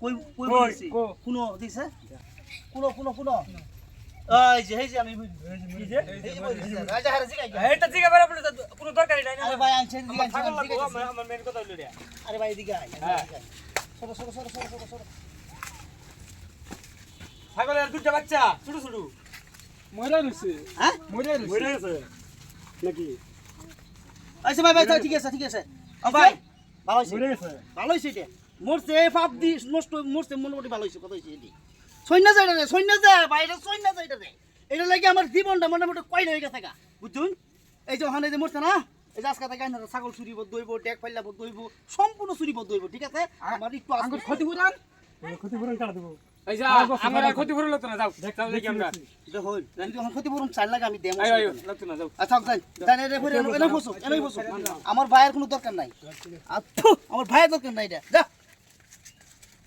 কই কই বলছি কোন দিছে কোন এই যে আমি কি যে রাজা হারে জিগাই এইটা জিগা বের আপনি কোনো দরকারই নাই না আরে ভাই আনছেন দিকে পাগল লাগবো আমার মেন কথা হইলো রে আরে ভাই এদিকে আয় হ্যাঁ সরো ছাগলের দুইটা বাচ্চা ছোট ছোট মরে রইছে হ্যাঁ মরে মরে রইছে গেছে নাকি আচ্ছা ভাই ঠিক আছে ও ভাই ভালো হইছে মরে গেছে ভালো হইছে এটা মরছে পাপ দি নষ্ট মরছে মোটামুটি ভালো হইছে কত হইছে এটি সৈন্য যায় বাইরে সৈন্য যায় এটা লাগে আমার জীবনটা মোটামুটি কয়লা হয়ে গেছে গা বুঝছুন এই যে ওখানে যে মরছে না এই যে আজকে থেকে ছাগল চুরি বদ দইব ডেক ফাইলা বদ দইব সম্পূর্ণ চুরি বদ দইব ঠিক আছে আমার একটু আঙ্গুর ক্ষতিপূরণ ক্ষতিপূরণ কাটা দেব এই যা আমার আর ক্ষতিপূরণ লাগতো না যাও যাও দেখি আমরা দেখো যদি এখন ক্ষতিপূরণ চাই লাগে আমি দেব আয় লাগতো না যাও আচ্ছা যাই রে ফিরে এনে বসো আমার ভাইয়ের কোনো দরকার নাই আমার ভাইয়ের দরকার নাই এটা যা